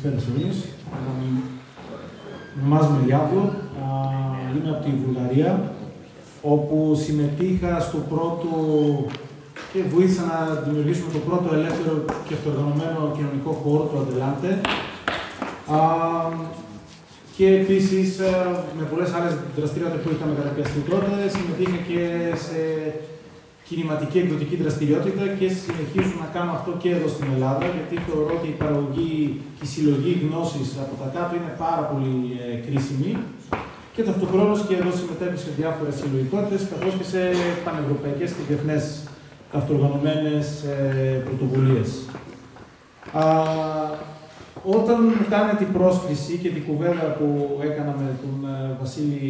Καλησπέρα σε όλους. Ονομάζομαι Λιάβο, είμαι από τη Βουλγαρία, όπου συμμετείχα στο πρώτο και βοήθησα να δημιουργήσουμε το πρώτο ελεύθερο και αυτοοργανωμένο κοινωνικό χώρο, το Αντελάντε. Και επίσης, με πολλές άλλες δραστηριότητες που είχαμε καταπιαστεί τότε, συμμετείχα και σε κινηματική εκδοτική δραστηριότητα και συνεχίζω να κάνω αυτό και εδώ στην Ελλάδα, γιατί θεωρώ ότι η παραγωγή και η συλλογή γνώσης από τα κάτω είναι πάρα πολύ κρίσιμη και ταυτοχρόνως και εδώ συμμετέχω σε διάφορες συλλογικότητες, καθώς και σε πανευρωπαϊκές και διεθνές αυτοοργανωμένες πρωτοβουλίες. Όταν μου κάνει την πρόσκληση και την κουβέντα που έκανα με τον Βασίλη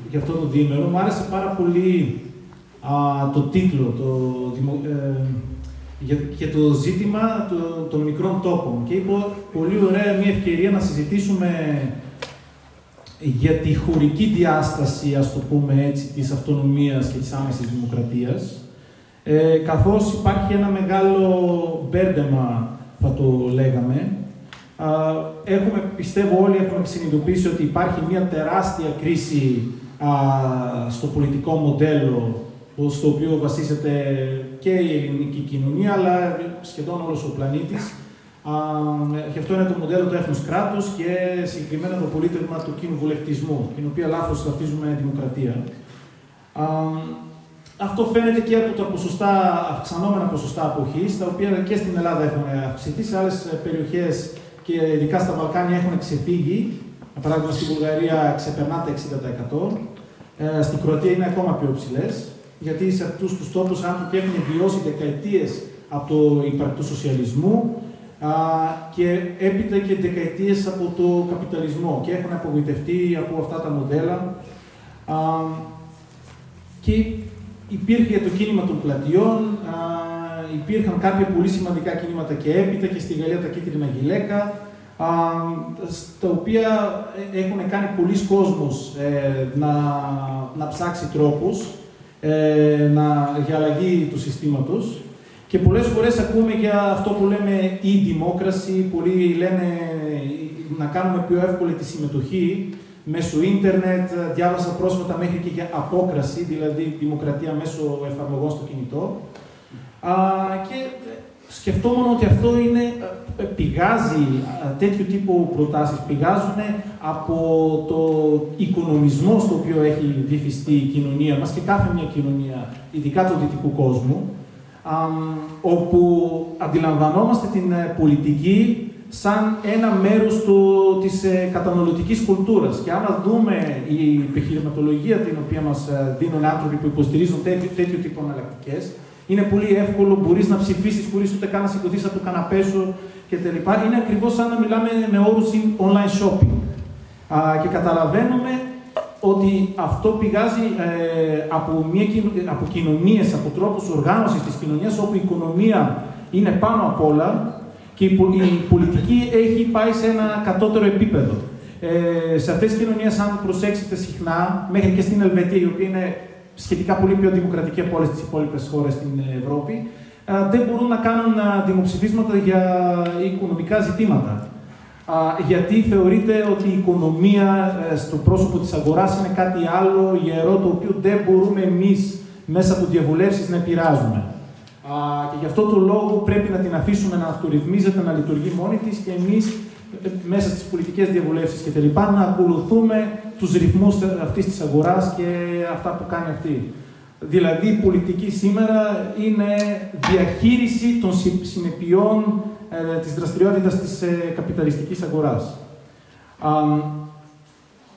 για αυτό το διήμερο, μου άρεσε πάρα πολύ το τίτλο και το ζήτημα των μικρών τόπων. Και είπα, πολύ ωραία μια ευκαιρία να συζητήσουμε για τη χωρική διάσταση, ας το πούμε έτσι, της αυτονομίας και της άμεσης δημοκρατίας, καθώς υπάρχει ένα μεγάλο μπέρδεμα, θα το λέγαμε. Πιστεύω όλοι έχουμε συνειδητοποιήσει ότι υπάρχει μια τεράστια κρίση στο πολιτικό μοντέλο, στο οποίο βασίζεται και η ελληνική κοινωνία, αλλά σχεδόν όλος ο πλανήτης. Και αυτό είναι το μοντέλο του έθνους κράτους και συγκεκριμένα το πολίτευμα του κοινοβουλευτισμού, την οποία λάθος ταυτίζουμε δημοκρατία. Αυτό φαίνεται και από τα αυξανόμενα ποσοστά αποχής, τα οποία και στην Ελλάδα έχουν αυξηθεί, σε άλλες περιοχές και ειδικά στα Βαλκάνια έχουν ξεφύγει. Για παράδειγμα, στη Βουλγαρία ξεπερνά τα 60%. Στην Κροατία είναι ακόμα πιο ψηλές, γιατί σε αυτούς τους τόπους άνθρωποι έχουν βιώσει δεκαετίες από το υπαρκτού σοσιαλισμού και έπειτα και δεκαετίες από το καπιταλισμό και έχουν απογοητευτεί από αυτά τα μοντέλα. Και υπήρχε το κίνημα των πλατιών, υπήρχαν κάποια πολύ σημαντικά κινήματα και έπειτα και στη Γαλλία τα κίτρινα γυλαίκα, τα οποία έχουν κάνει πολλοί κόσμος να ψάξει τρόπους για αλλαγή του συστήματος. Και πολλές φορές ακούμε για αυτό που λέμε e-democracy, πολλοί λένε να κάνουμε πιο εύκολη τη συμμετοχή μέσω ίντερνετ, διάβασα πρόσφατα μέχρι και για απόκραση, δηλαδή δημοκρατία μέσω εφαρμογών στο κινητό. Και σκεφτόμουν ότι αυτό πηγάζει, τέτοιου τύπου προτάσεις πηγάζουν από το οικονομισμό στο οποίο έχει βυθιστεί η κοινωνία μας και κάθε μια κοινωνία, ειδικά του δυτικού κόσμου, όπου αντιλαμβανόμαστε την πολιτική σαν ένα μέρος της καταναλωτικής κουλτούρας. Και άμα δούμε η επιχειρηματολογία την οποία μας δίνουν άνθρωποι που υποστηρίζουν τέτοιου τύπου εναλλακτικές, είναι πολύ εύκολο, μπορείς να ψηφίσεις χωρίς ούτε καν να σηκωθείς από το καναπέ σου κτλ. Είναι ακριβώς σαν να μιλάμε με όρους online shopping. Και καταλαβαίνουμε ότι αυτό πηγάζει από κοινωνίες, από τρόπους οργάνωσης της κοινωνίας, όπου η οικονομία είναι πάνω απ' όλα και η πολιτική έχει πάει σε ένα κατώτερο επίπεδο. Σε αυτές τις κοινωνίες, αν προσέξετε συχνά, μέχρι και στην Ελβετία, η οποία είναι σχετικά πολύ πιο δημοκρατική από όλες τις υπόλοιπες χώρες στην Ευρώπη, δεν μπορούν να κάνουν δημοψηφίσματα για οικονομικά ζητήματα. Γιατί θεωρείται ότι η οικονομία στο πρόσωπο της αγοράς είναι κάτι άλλο ιερό, το οποίο δεν μπορούμε εμείς μέσα από διαβουλεύσεις να επηρεάζουμε. Και γι' αυτό το λόγο πρέπει να την αφήσουμε να αυτορυθμίζεται, να λειτουργεί μόνη της και εμείς μέσα στις πολιτικές διαβουλεύσεις και τελικά να ακολουθούμε τους ρυθμούς αυτής της αγοράς και αυτά που κάνει αυτή. Δηλαδή, η πολιτική σήμερα είναι διαχείριση των συνεπειών της δραστηριότητας της καπιταλιστικής αγοράς.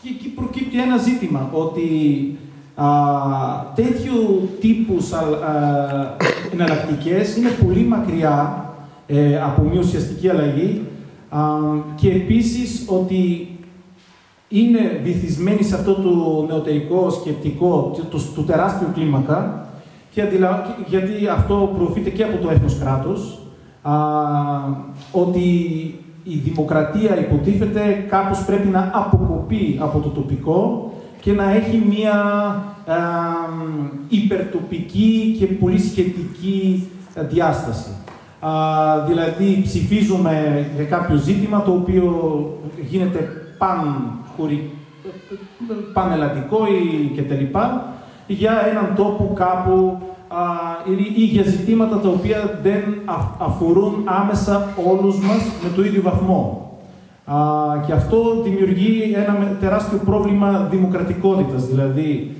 Και εκεί προκύπτει ένα ζήτημα, ότι τέτοιου τύπους εναλλακτικές είναι πολύ μακριά από μια ουσιαστική αλλαγή και επίσης ότι είναι βυθισμένοι σε αυτό το νεωτερικό σκεπτικό του τεράστιου κλίμακα και γιατί αυτό προωθείται και από το έθνος κράτος, ότι η δημοκρατία υποτίθεται κάπως πρέπει να αποκοπεί από το τοπικό και να έχει μία υπερτοπική και πολύ σχετική διάσταση. Δηλαδή ψηφίζουμε για κάποιο ζήτημα το οποίο γίνεται πανελλαδικό ή κτλ. Για έναν τόπο κάπου ή για ζητήματα τα οποία δεν αφορούν άμεσα όλους μας με το ίδιο βαθμό. Και αυτό δημιουργεί ένα τεράστιο πρόβλημα δημοκρατικότητας. Δηλαδή,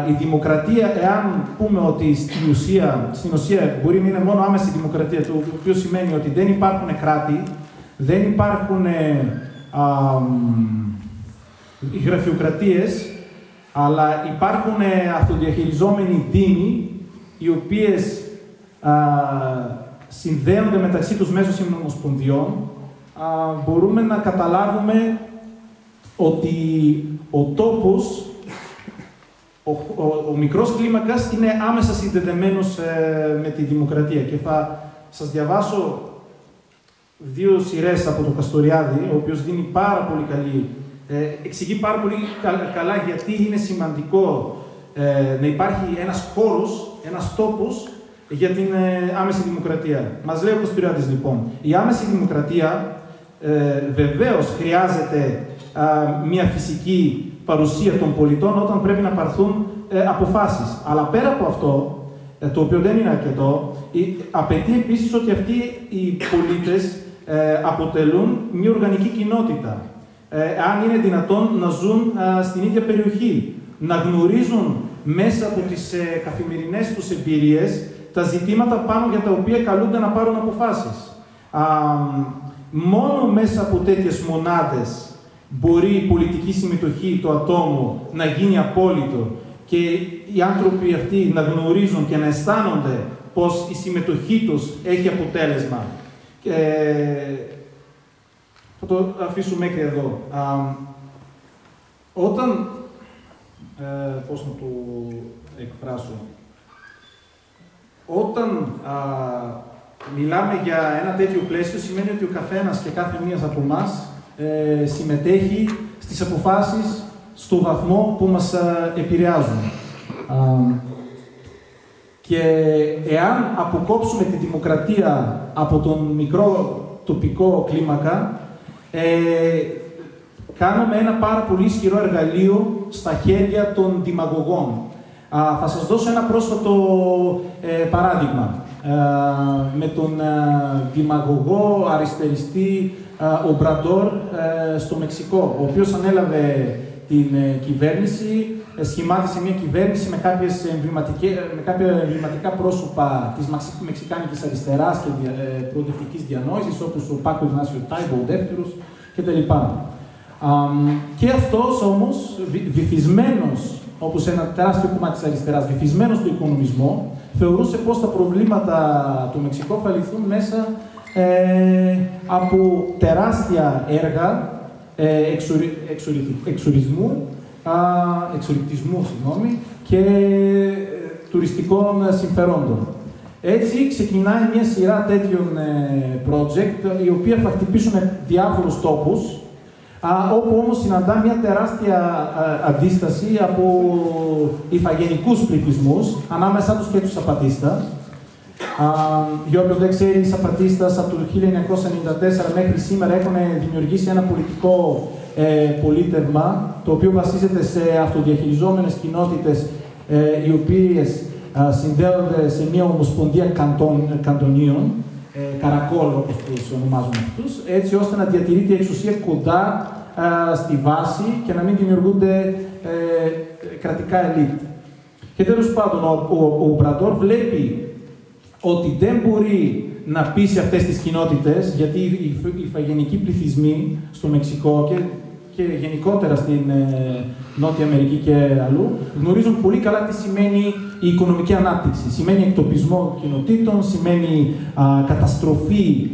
η δημοκρατία, εάν πούμε ότι στην ουσία μπορεί να είναι μόνο άμεση δημοκρατία, το οποίο σημαίνει ότι δεν υπάρχουν κράτη, δεν υπάρχουν γραφειοκρατίες, αλλά υπάρχουν αυτοδιαχειριζόμενοι δήμοι, οι οποίες συνδέονται μεταξύ τους μέσω συνομοσπονδιών, μπορούμε να καταλάβουμε ότι ο τόπος, ο μικρός κλίμακας, είναι άμεσα συνδεδεμένος με τη δημοκρατία. Και θα σας διαβάσω δύο σειρές από τον Καστοριάδη, ο οποίος δίνει πάρα πολύ καλή, εξηγεί πάρα πολύ καλά γιατί είναι σημαντικό να υπάρχει ένας χώρος, ένας τόπος για την άμεση δημοκρατία. Μας λέει ο Καστοριάδης, λοιπόν, η άμεση δημοκρατία βεβαίως χρειάζεται μια φυσική παρουσία των πολιτών όταν πρέπει να πάρθουν αποφάσεις. Αλλά πέρα από αυτό, το οποίο δεν είναι αρκετό, απαιτεί επίσης ότι αυτοί οι πολίτες αποτελούν μια οργανική κοινότητα. Αν είναι δυνατόν να ζουν στην ίδια περιοχή, να γνωρίζουν μέσα από τις καθημερινές τους εμπειρίες τα ζητήματα πάνω για τα οποία καλούνται να πάρουν αποφάσεις. Μόνο μέσα από τέτοιες μονάδες μπορεί η πολιτική συμμετοχή του ατόμου να γίνει απόλυτο και οι άνθρωποι αυτοί να γνωρίζουν και να αισθάνονται πως η συμμετοχή τους έχει αποτέλεσμα. Θα το αφήσω μέχρι εδώ. Όταν, πώς να το εκφράσω, όταν μιλάμε για ένα τέτοιο πλαίσιο, σημαίνει ότι ο καθένας και κάθε μίας από εμάς συμμετέχει στις αποφάσεις στο βαθμό που μας επηρεάζουν. Και εάν αποκόψουμε τη δημοκρατία από τον μικρό τοπικό κλίμακα, κάνουμε ένα πάρα πολύ ισχυρό εργαλείο στα χέρια των δημαγωγών. Θα σας δώσω ένα πρόσφατο παράδειγμα. Με τον δημαγωγό αριστεριστή Ομπραντόρ στο Μεξικό, ο οποίος ανέλαβε την κυβέρνηση, σχημάτισε μια κυβέρνηση με κάποια εμβληματικά πρόσωπα της μεξικάνικης αριστεράς και προοδευτικής διανόησης, όπως ο Πάκο Ιγνάσιο Τάιμπο, ο δεύτερος κτλ. Και αυτός όμως, βυθισμένος, όπως ένα τεράστιο κομμάτι της αριστεράς, βυθισμένος στο οικονομισμό, θεωρούσε πως τα προβλήματα του Μεξικού θα λυθούν μέσα από τεράστια έργα εξορυκτισμού και τουριστικών συμφερόντων. Έτσι ξεκινάει μια σειρά τέτοιων project, οι οποία θα χτυπήσουν διάφορους τόπους, όπου όμως συναντά μια τεράστια αντίσταση από ηθαγενικούς πληθυσμούς, ανάμεσά τους και τους Σαπατίστα. Για όποιον δεν ξέρει, οι Σαπατίστας από το 1994 μέχρι σήμερα έχουν δημιουργήσει ένα πολιτικό πολίτευμα, το οποίο βασίζεται σε αυτοδιαχειριζόμενες κοινότητες, οι οποίες συνδέονται σε μια ομοσπονδία καντονίων, καρακόλ όπως τους ονομάζουν αυτούς, έτσι ώστε να διατηρείται η εξουσία κοντά στη βάση και να μην δημιουργούνται κρατικά ελίτ. Και τέλος πάντων, ο Ομπραντόρ βλέπει ότι δεν μπορεί να πείσει αυτές τις κοινότητες, γιατί οι ηθαγενικοί πληθυσμοί στο Μεξικό και γενικότερα στην Νότια Αμερική και αλλού γνωρίζουν πολύ καλά τι σημαίνει η οικονομική ανάπτυξη. Σημαίνει εκτοπισμό κοινοτήτων, σημαίνει καταστροφή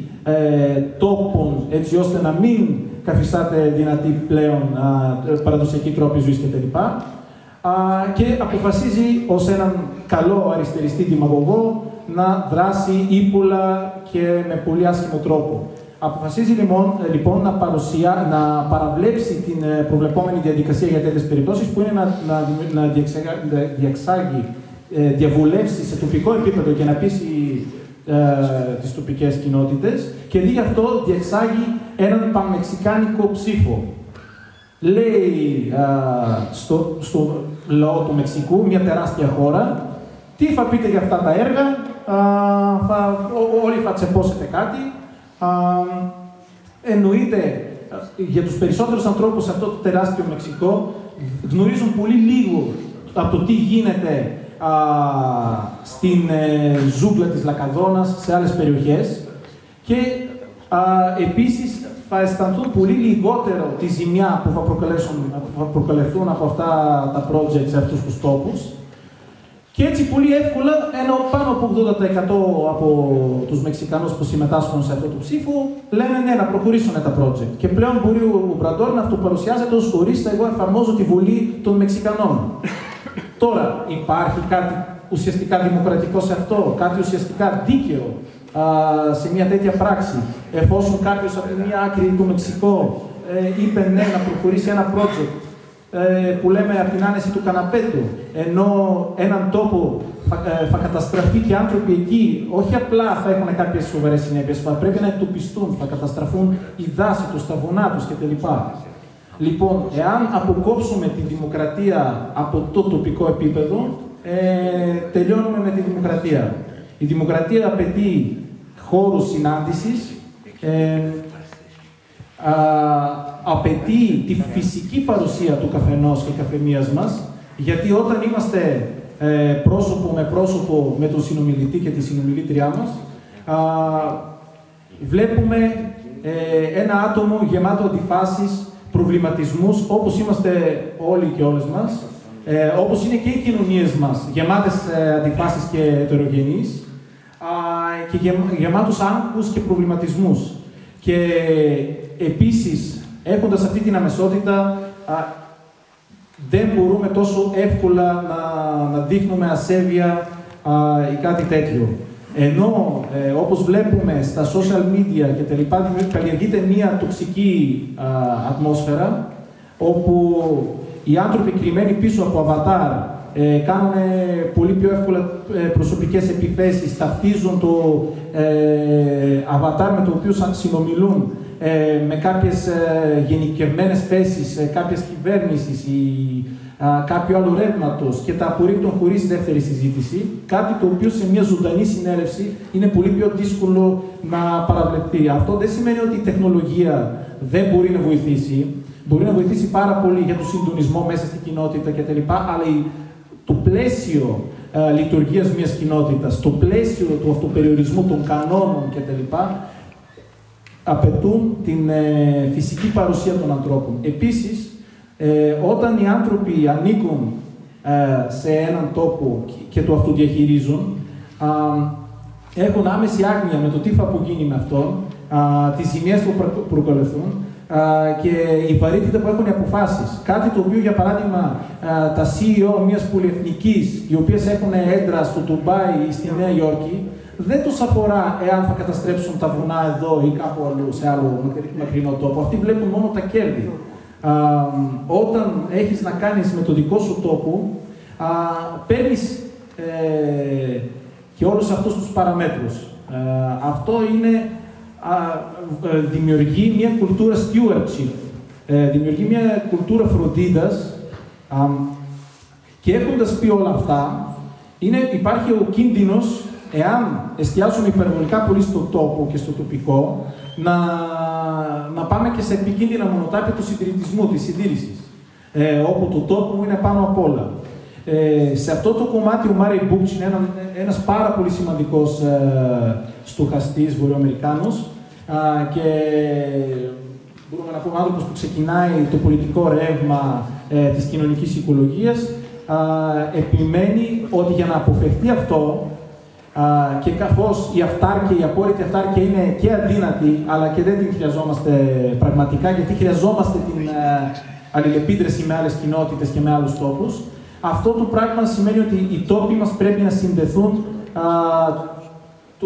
τόπων, έτσι ώστε να μην καθιστάται δυνατή πλέον παραδοσιακή τρόπη ζωής κτλ. Και αποφασίζει ως έναν καλό αριστεριστή δημαγωγό να δράσει ύπουλα και με πολύ άσχημο τρόπο. Αποφασίζει λοιπόν να παραβλέψει την προβλεπόμενη διαδικασία για τέτοιες περιπτώσεις, που είναι να διεξάγει διαβουλεύσεις σε τοπικό επίπεδο και να πείσει τις τοπικές κοινότητες και δι' αυτό διεξάγει έναν πανμεξικάνικο ψήφο. Λέει στο λαό του Μεξικού, μια τεράστια χώρα, τι θα πείτε για αυτά τα έργα, όλοι θα τσεπώσετε κάτι. Εννοείται, για τους περισσότερους ανθρώπους σε αυτό το τεράστιο Μεξικό, γνωρίζουν πολύ λίγο από το τι γίνεται στην ζούγκλα της Λακαδόνας, σε άλλες περιοχές και επίσης θα αισθανθούν πολύ λιγότερο τη ζημιά που θα προκαλεθούν από αυτά τα project σε αυτούς τους τόπους. Και έτσι πολύ εύκολα, ενώ πάνω από 80% από τους Μεξικανούς που συμμετάσχουν σε αυτό το ψήφο λένε ναι, να προχωρήσουν τα project. Και πλέον μπορεί ο Ομπραντόρ να αυτοπαρουσιάζεται ως ορίστε, εγώ εφαρμόζω τη βολή των Μεξικανών. Τώρα, υπάρχει κάτι ουσιαστικά δημοκρατικό σε αυτό, κάτι ουσιαστικά δίκαιο σε μια τέτοια πράξη, εφόσον κάποιος από τη μία άκρη του Μεξικό είπε ναι να προχωρήσει ένα project που λέμε από την άνεση του καναπέτου, ενώ έναν τόπο θα καταστραφεί και άνθρωποι εκεί, όχι απλά θα έχουν κάποιες σοβαρές συνέπειες, θα πρέπει να εκτοπιστούν, θα καταστραφούν η δάση τους, τα βουνά τους κτλ. Λοιπόν, εάν αποκόψουμε τη δημοκρατία από το τοπικό επίπεδο, τελειώνουμε με τη δημοκρατία. Η δημοκρατία απαιτεί χώρους συνάντησης, απαιτεί τη φυσική παρουσία του καθενός και καθεμίας μας, γιατί όταν είμαστε πρόσωπο με πρόσωπο με τον συνομιλητή και τη συνομιλήτριά μας, βλέπουμε ένα άτομο γεμάτο αντιφάσεις, προβληματισμούς, όπως είμαστε όλοι και όλες μας, όπως είναι και οι κοινωνίες μας, γεμάτες αντιφάσεις και ετερογενείς, και γεμάτους άγχους και προβληματισμούς. Και επίσης, έχοντας αυτή την αμεσότητα, δεν μπορούμε τόσο εύκολα να δείχνουμε ασέβεια ή κάτι τέτοιο. Ενώ, όπως βλέπουμε στα social media και τα λοιπά, καλλιεργείται μια τοξική ατμόσφαιρα, όπου οι άνθρωποι κρυμμένοι πίσω από αβατάρ κάνουν πολύ πιο εύκολα προσωπικές επιθέσεις, ταυτίζουν το αβατάρ με το οποίο συνομιλούν με κάποιες γενικευμένες θέσεις κάποιες κυβέρνησης ή κάποιο άλλο ρεύματος και τα απορρίπτουν χωρίς δεύτερη συζήτηση, κάτι το οποίο σε μια ζωντανή συνέλευση είναι πολύ πιο δύσκολο να παραβλεφθεί. Αυτό δεν σημαίνει ότι η τεχνολογία δεν μπορεί να βοηθήσει. Μπορεί να βοηθήσει πάρα πολύ για το συντονισμό μέσα στην κοινότητα κτλ. Αλλά το πλαίσιο λειτουργίας μιας κοινότητας, το πλαίσιο του αυτοπεριορισμού των κανόνων κτλ. Απαιτούν την φυσική παρουσία των ανθρώπων. Επίσης, όταν οι άνθρωποι ανήκουν σε έναν τόπο και το αυτοδιαχειρίζουν, έχουν άμεση άγνοια με το τι θα απογίνει με αυτόν, τις ζημιές που προκαλεθούν και η βαρύτητα που έχουν οι αποφάσεις. Κάτι το οποίο, για παράδειγμα, τα CEO μιας πολυεθνικής, οι οποίες έχουν έντρα στο Ντουμπάι ή στη Νέα Υόρκη, δεν τους αφορά εάν θα καταστρέψουν τα βουνά εδώ ή κάπου αλλού, σε άλλο μακρινό τόπο. Αυτοί βλέπουν μόνο τα κέρδη. Όταν έχεις να κάνεις με το δικό σου τόπο, παίρνεις και όλους αυτούς τους παραμέτρους. Αυτό είναι, δημιουργεί μια κουλτούρα stewardship, δημιουργεί μια κουλτούρα φροντίδας και έχοντας πει όλα αυτά, υπάρχει ο κίνδυνος, εάν εστιάσουμε υπερβολικά πολύ στον τόπο και στο τοπικό, να πάμε και σε επικίνδυνα μονοτάπια του συντηρητισμού, της συντήρησης, όπου το τόπο είναι πάνω απ' όλα. Σε αυτό το κομμάτι ο Μάρι Μπούτς είναι ένας πάρα πολύ σημαντικός στοχαστής βορειοαμερικάνος και μπορούμε να πούμε άνθρωπος που ξεκινάει το πολιτικό ρεύμα της κοινωνικής οικολογίας, επιμένει ότι για να αποφευχθεί αυτό και καθώς η αυτάρκεια, η απόλυτη αυτάρκεια είναι και αδύνατη, αλλά και δεν την χρειαζόμαστε πραγματικά, γιατί χρειαζόμαστε την αλληλεπίδραση με άλλες κοινότητες και με άλλους τόπους, αυτό το πράγμα σημαίνει ότι οι τόποι μας πρέπει να συνδεθούν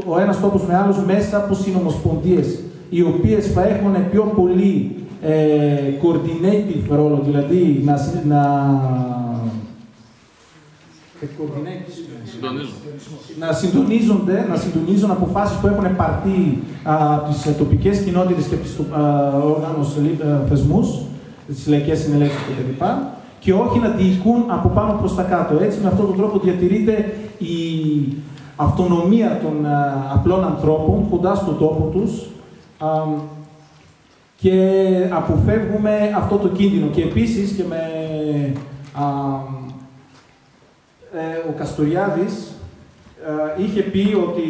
ο ένας τόπος με άλλους μέσα από συνομοσπονδίες, οι οποίες θα έχουν πιο πολύ coordinative ρόλο, δηλαδή να συντονίζουν αποφάσεις που έχουν πάρθει από τις τοπικές κοινότητες και από τις οργάνους θεσμούς, τις λαϊκές συνελεύσεις κτλ. Και όχι να διοικούν από πάνω προς τα κάτω. Έτσι, με αυτόν τον τρόπο διατηρείται η αυτονομία των απλών ανθρώπων κοντά στον τόπο τους και αποφεύγουμε αυτό το κίνδυνο. Και επίσης και με ο Καστοριάδης είχε πει ότι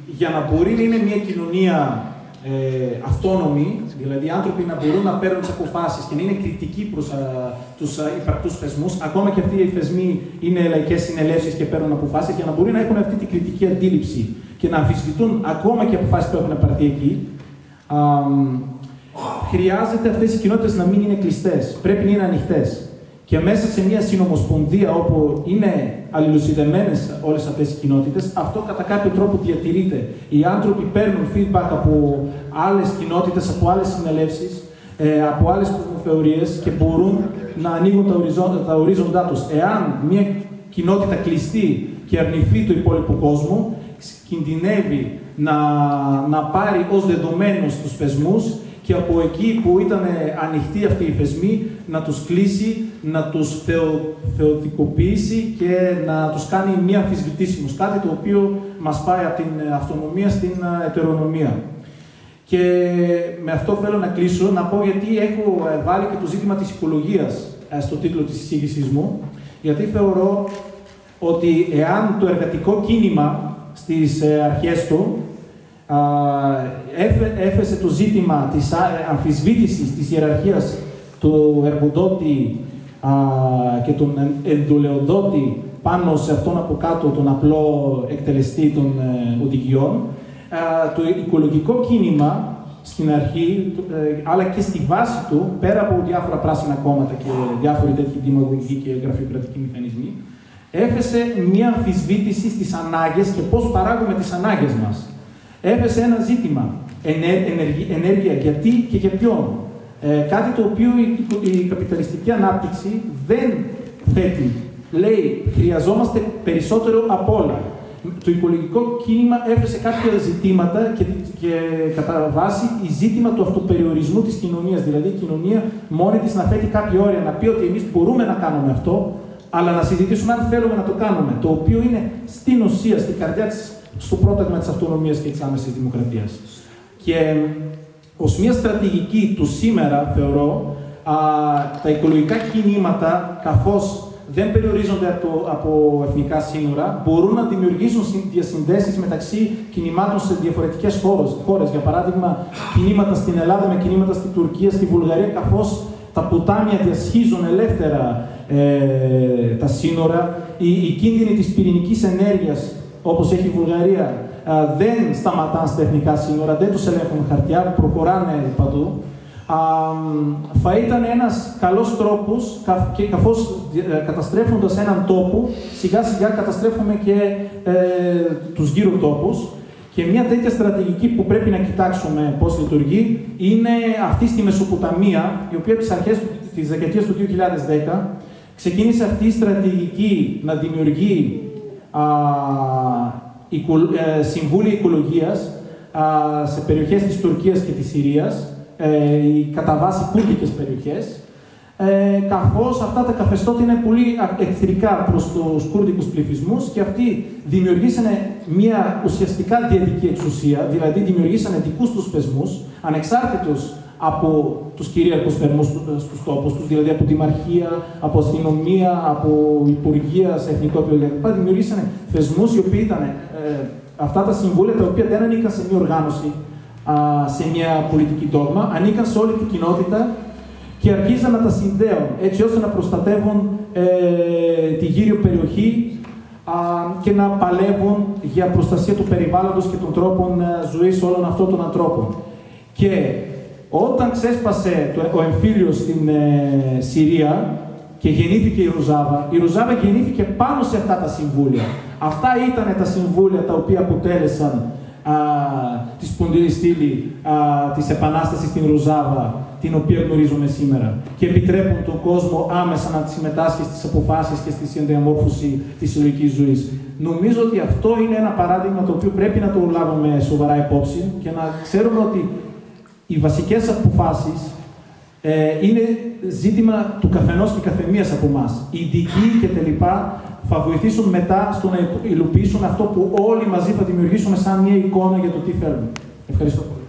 για να μπορεί να είναι μια κοινωνία αυτόνομη, δηλαδή οι άνθρωποι να μπορούν να παίρνουν τις αποφάσεις και να είναι κριτικοί προς τους υπαρκτούς θεσμούς, ακόμα και αυτοί οι θεσμοί είναι λαϊκές συνελεύσεις και παίρνουν αποφάσεις, για να μπορεί να έχουν αυτή την κριτική αντίληψη και να αμφισβητούν ακόμα και αποφάσεις που έχουν πάρθει εκεί, χρειάζεται αυτές οι κοινότητες να μην είναι κλειστές, πρέπει να είναι ανοιχτές. Και μέσα σε μια συνομοσπονδία όπου είναι αλληλοσυνδεμένες όλες αυτές οι κοινότητες, αυτό κατά κάποιο τρόπο διατηρείται. Οι άνθρωποι παίρνουν feedback από άλλες κοινότητες, από άλλες συνελεύσεις, από άλλες κοσμοθεωρίες και μπορούν να ανοίγουν τα ορίζοντά τους. Εάν μια κοινότητα κλειστεί και αρνηθεί το υπόλοιπο κόσμο, κινδυνεύει να πάρει ως δεδομένο στους θεσμούς και από εκεί που ήταν ανοιχτοί αυτοί οι θεσμοί να τους κλείσει, να τους θεοτικοποιήσει και να τους κάνει μη αμφισβητήσιμους. Κάτι το οποίο μας πάει από την αυτονομία στην ετερονομία. Και με αυτό θέλω να κλείσω, να πω γιατί έχω βάλει και το ζήτημα της οικολογίας στο τίτλο της εισήγησής μου, γιατί θεωρώ ότι εάν το εργατικό κίνημα στις αρχές του έφεσε το ζήτημα της αμφισβήτησης της ιεραρχίας του εργοδότη και τον εντολεοδότη πάνω σε αυτόν από κάτω τον απλό εκτελεστή των οδηγιών, το οικολογικό κίνημα στην αρχή, αλλά και στη βάση του, πέρα από διάφορα πράσινα κόμματα και διάφοροι τέτοιοι δημαγωγικοί και γραφειοκρατικοί μηχανισμοί, έφεσε μια αμφισβήτηση στις ανάγκες και πώς παράγουμε τις ανάγκες μας. Έφεσε ένα ζήτημα, ενέργεια, γιατί και για ποιον. Κάτι το οποίο η καπιταλιστική ανάπτυξη δεν θέτει. Λέει, χρειαζόμαστε περισσότερο απ' όλα. Το οικολογικό κίνημα έφεσε κάποια ζητήματα και κατά βάση η ζήτημα του αυτοπεριορισμού της κοινωνίας. Δηλαδή η κοινωνία μόνη της να θέτει κάποια όρια, να πει ότι εμείς μπορούμε να κάνουμε αυτό, αλλά να συζητήσουμε αν θέλουμε να το κάνουμε. Το οποίο είναι στην ουσία, στην καρδιά της, στο πρόταγμα της αυτονομίας και της άμεσης δημοκρατίας. Και ως μια στρατηγική του σήμερα, θεωρώ, τα οικολογικά κινήματα, καθώς δεν περιορίζονται από εθνικά σύνορα, μπορούν να δημιουργήσουν διασυνδέσεις μεταξύ κινημάτων σε διαφορετικές χώρες. Για παράδειγμα, κινήματα στην Ελλάδα με κινήματα στην Τουρκία, στη Βουλγαρία, καθώς τα ποτάμια διασχίζουν ελεύθερα τα σύνορα, οι κίνδυνοι της πυρηνικής ενέργειας, όπως έχει η Βουλγαρία, δεν σταματάνε στα εθνικά σύνορα, δεν τους ελέγχουν χαρτιά, προχωράνε παντού. Θα ήταν ένας καλός τρόπος, και καθώς καταστρέφοντας έναν τόπο, σιγά σιγά καταστρέφουμε και τους γύρω τόπους. Και μια τέτοια στρατηγική που πρέπει να κοιτάξουμε πώς λειτουργεί είναι αυτή στη Μεσοποταμία, η οποία από τις αρχές της δεκαετίας του 2010 ξεκίνησε αυτή η στρατηγική να δημιουργεί συμβούλια οικολογίας σε περιοχές της Τουρκίας και της Συρίας, κατά βάση κούρδικες περιοχές, καθώς αυτά τα καθεστώτα είναι πολύ εχθρικά προς τους κούρδικους πληθυσμούς και αυτοί δημιουργήσανε μια ουσιαστικά διαιτική εξουσία, δηλαδή δημιουργήσανε δικούς τους θεσμούς, ανεξάρτητους από τους κυρίαρχους θεσμούς στους τόπους τους, δηλαδή από δημαρχία, από αστυνομία, από υπουργεία σε εθνικό επίπεδο, δημιουργήσανε θεσμούς οι οποίοι ήταν αυτά τα συμβούλια τα οποία δεν ανήκαν σε μια οργάνωση, σε μια πολιτική δόγμα, ανήκαν σε όλη την κοινότητα και αρχίζαν να τα συνδέουν έτσι ώστε να προστατεύουν τη γύρω περιοχή και να παλεύουν για προστασία του περιβάλλοντος και των τρόπων ζωής όλων αυτών των ανθρώπων. Και όταν ξέσπασε ο εμφύλιος στην Συρία και γεννήθηκε η Ροζάβα γεννήθηκε πάνω σε αυτά τα συμβούλια. Αυτά ήταν τα συμβούλια τα οποία αποτέλεσαν τη σπονδυλή στήλη της Επανάστασης στην Ροζάβα, την οποία γνωρίζουμε σήμερα, και επιτρέπουν τον κόσμο άμεσα να συμμετάσχει στις αποφάσεις και στη διαμόρφωση της συλλογικής ζωής. Νομίζω ότι αυτό είναι ένα παράδειγμα το οποίο πρέπει να το λάβουμε σοβαρά υπόψη και να ξέρουμε ότι οι βασικές αποφάσεις είναι ζήτημα του καθενός και καθεμίας από εμάς. Οι ειδικοί και τελικά θα βοηθήσουν μετά στο να υλοποιήσουν αυτό που όλοι μαζί θα δημιουργήσουμε σαν μια εικόνα για το τι θέλουμε. Ευχαριστώ πολύ.